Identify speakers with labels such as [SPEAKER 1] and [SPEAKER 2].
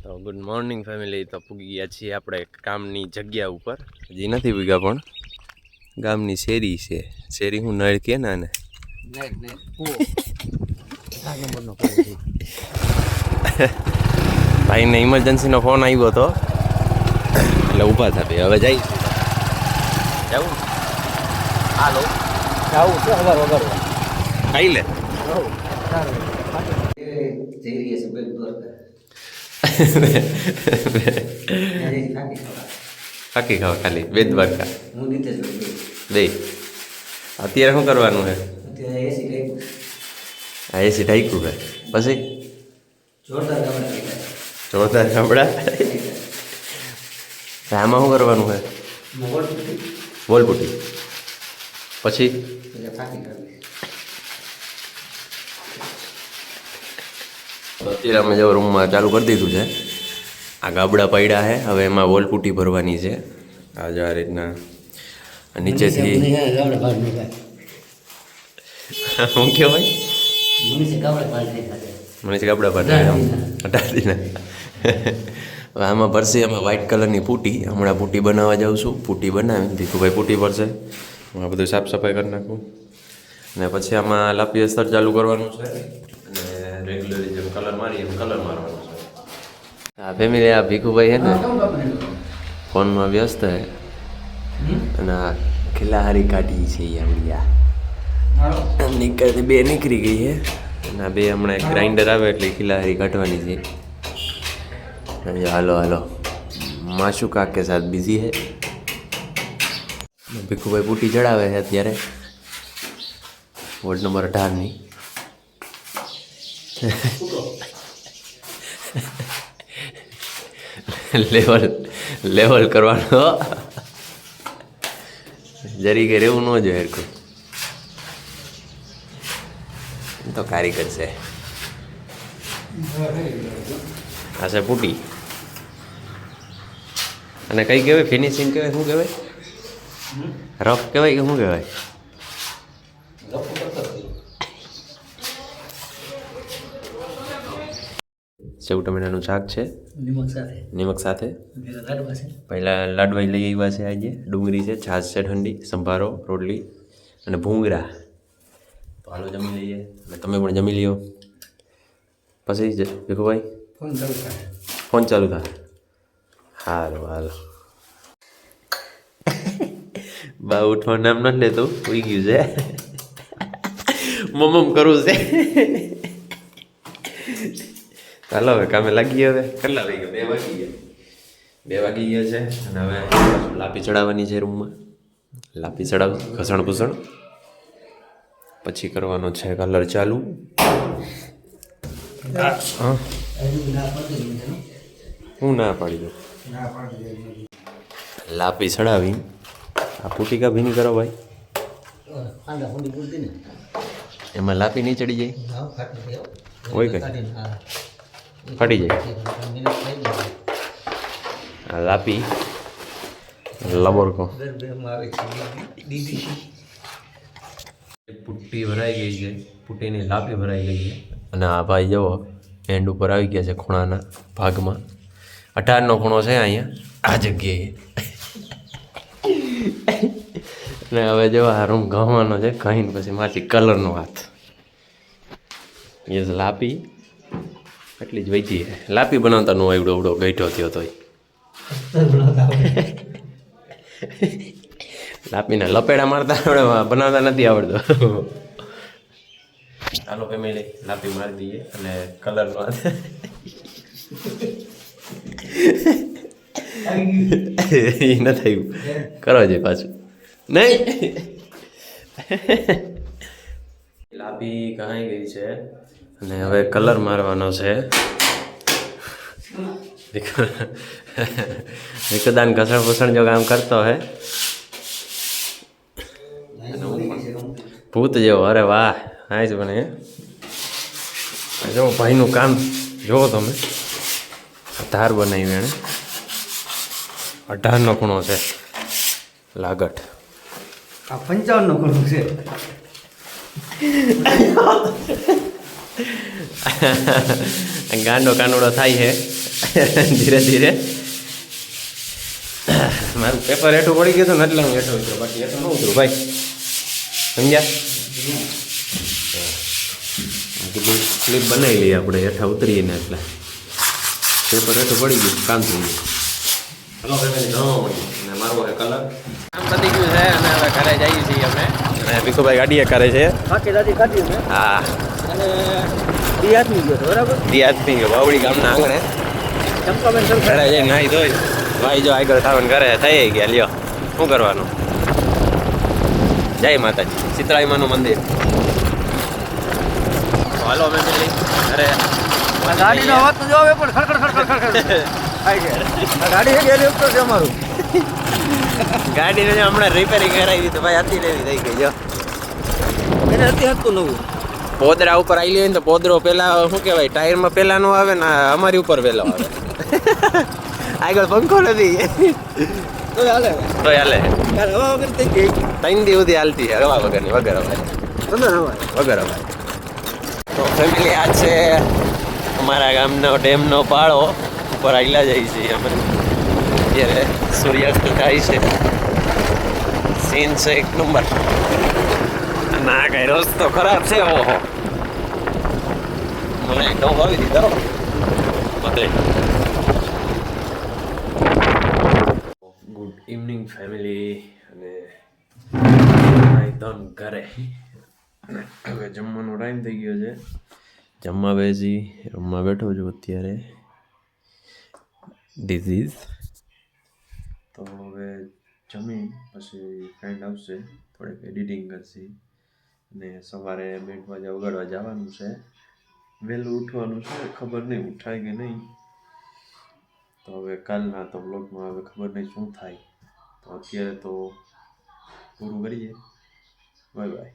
[SPEAKER 1] તો good morning family. તો પૂગી ગયા છીએ આપણે કામની જગ્યા ઉપર. હજી નથી પૂગ્યા પણ ગામની શેરી છે. શેરી હું નળ કે ને આને ભાઈને ઇમરજન્સીનો ફોન આવ્યો હતો એટલે ઊભા થયા. હવે જાય જવું હાલો
[SPEAKER 2] જવું છે હવાર વગર
[SPEAKER 1] ખાઈ લે ખાકી ખાવા ખાલી બે દ્વારકા બે. અત્યારે શું કરવાનું છે? આ એસી ઢાંક્યું છે પછી જોરદાર કપડા. આમાં શું કરવાનું છે? વોલપુટી પછી અત્યારે અમે જો રૂમમાં ચાલુ કરી દીધું છે. આ ગાબડા પડ્યા છે, હવે એમાં વોલપુટી ભરવાની છે. આ જ આ રીતના નીચેથી શું કહેવાય મનીષ ગાબડા ભરતા હટાવી હવે આમાં ભરશે. અમે વ્હાઇટ કલરની પૂટી હમણાં પૂટી બનાવવા જાઉં છું. પૂટી બનાવી દીધું પૂટી ભરશે. હું આ બધું સાફ સફાઈ કરી નાખું અને પછી આમાં લાપી અસ્તર ચાલુ કરવાનું છે અને રેગ્યુલરલી જેમ કલર મારી એમ કલર મારવાનો છે. આ ફેમિલી આ ભીખુભાઈ છે ને ફોનમાં વ્યસ્ત છે અને આ ખિલાહારી કાઢી છે નીકળતી બે નીકળી ગઈ છે અને આ બે હમણાં એક ગ્રાઇન્ડર આવે એટલે ખિલાહારી કાઢવાની છે. હાલો હાલો માશુ કાક કે સાથ બિઝી है. ભીખુભાઈ બૂટી ચડાવે છે અત્યારે વોર્ડ નંબર 18ની. લેવલ કરવાનો જરી કે રહેવું ન જોઈએ હરખું તો કારીગર છે. આ છે પૂટી અને કઈ કહેવાય ફિનિશિંગ કહેવાય શું કહેવાય રફ કહેવાય કે શું કહેવાય? સેવ ટમેટાનું શાક છે નિમક સાથે. પહેલાં લાડવા લઈ આવ્યા છે આજે. ડુંગળી છે, છાશ છે ઠંડી, સંભારો, રોટલી અને ભૂંગળા. તો હાલો જમી લઈએ અને તમે પણ જમી લ્યો. પછી ભીખુભાઈ ફોન ચાલુ થાય. હાલો હાલો બા ઉઠવાનું નામ નથી લેતું. ઉઈ ગયું છે મમ્મ કરવું છે. ચાલો હવે કામે લાગીએ. હવે કેટલા વાગી ગયા? 2 વાગી ગયા છે અને હવે લાપી ચડાવવાની છે રૂમમાં. લાપી ચડાવ ઘસણ ભૂસણ પછી કરવાનો છે કલર ચાલુ. હું ના પાડી દઉં. લાપી ચડાવી આ પૂટી કા ભીની કરો ભાઈ. એમાં લાપી નહીં ચડી જાય હોય કઈ ફાટી જાય. આ લાપી લબોરકો પુટ્ટી ભરાઈ ગઈ છે. પુટ્ટીની લાપી ભરાઈ ગઈ છે અને આ ભાઈ જુઓ એન્ડ ઉપર આવી ગયા છે ખૂણાના ભાગમાં. 18નો ખૂણો છે અહીંયા આ જગ્યાએ. ને હવે જો આ રૂમ ગવાનો છે કહીને પછી માછી કલરનો હાથ. એ લાપી એટલી જ વૈતી છે. લાપી બનાવતા નો એવડો એવડો ગઈઠો થયો તોય લાપીના લપેડા મારતા આવડે, બનાવતા નથી આવડતો. ચાલો ફેમિલી લાપી મારી દઈએ અને કલરનો હાથ એ ન થયું કરો છે પાછું નહીં. લાપી કહાઈ ગઈ છે અને હવે કલર મારવાનો છે. વિકદાન ઘસણ ભૂસણ જો કામ કરતો હે ભૂત જેવો. અરે વાહ હા જ બને. જો ભાઈનું કામ જુઓ તમે. ધાર બનાવી એણે 18નો ખૂણો છે લાગટ.
[SPEAKER 2] આ 55નો ખૂણો છે.
[SPEAKER 1] ગાંડો કાનુડો થાય છે ધીરે ધીરે મારું પેપર હેઠું પડી ગયું હતું ને એટલે હું હેઠો ઉતર્યો, બાકી હેઠું ન ઉતરું ભાઈ, સમજ્યા? કીધું ક્લિપ બનાવી લઈએ આપણે હેઠા ઉતરીએ ને એટલે પેપર હેઠું પડી ગયું, કામ થઈ ગયું. હલો ફેમિલી, અને મારો કલર કામ પતી ગયું છે અને હવે ઘરે જઈએ છીએ અમે. અને ભીખુભાઈ ગાડીએ કરે છે.
[SPEAKER 2] બાકી દાદી ખાધી અમે
[SPEAKER 1] હા,
[SPEAKER 2] અને દિયાતની ગયો હતો, બરાબર.
[SPEAKER 1] દિયાતની બાવડી ગામના આંગણે
[SPEAKER 2] ચંપાબેન સર
[SPEAKER 1] ઘરે જઈને નાહી ધોઈ ભાઈ જો આગળ થવાનું ઘરે થઈ ગયા. લ્યો શું કરવાનું. જય માતાજી, શીતળાઈમાનું મંદિર. હાલો અમે અરે
[SPEAKER 2] ગાડીનો અવાજ તો જો આવે પણ ખડખડ ખડખડ ખડખડ થાય છે. આ ગાડી છે ગેલી ઉપર છે અમારું.
[SPEAKER 1] ગાડીને જો હમણાં રિપેરિંગ કરાવી તો ભાઈ હતી લેવી થઈ ગઈ. જો
[SPEAKER 2] એને હતી હતું નવું.
[SPEAKER 1] પોદરા ઉપર આવી હોય ને તો પોદરો પેલા શું કહેવાય, ટાયરમાં પેલા નો આવે ને અમારી ઉપર પેલો આવે. આગળ પંખો નથી
[SPEAKER 2] તો હાલે
[SPEAKER 1] તો હાલે.
[SPEAKER 2] યાર હવા વગર થઈ ગઈ.
[SPEAKER 1] 3 દી સુધી હાલતી છે હવા વગરની, વગર હવાય,
[SPEAKER 2] અંદર હવા
[SPEAKER 1] વગર હવાય. તો ફેમિલી આ છે અમારા ગામનો ડેમનો પાળો. ઉપર આયલા જાય છે અમે, અત્યારે સૂર્યાસ્ત થાય છે. સીન છે એક નંબર. ના કઈ રસ્તો ખરાબ છે. ઓહો, મને એકદમ આવી દીધો બધે. ગુડ ઇવનિંગ ફેમિલી, અને એકદમ ઘરે હવે જમવાનો ટાઈમ થઈ ગયો છે. જમવા બેસી રૂમમાં બેઠો છું અત્યારે. ધીસ ઇઝ તો હવે જમી પછી ફ્રેન્ડ આવશે, થોડીક એડિટિંગ કરશે અને સવારે બેન્ડમાં વગાડવા જવાનું છે. વહેલું ઉઠવાનું છે, ખબર નહીં ઉઠાય કે નહીં. તો હવે કાલના તો બ્લોગમાં હવે ખબર નહીં શું થાય. તો અત્યારે તો પૂરું કરીએ. Bye bye.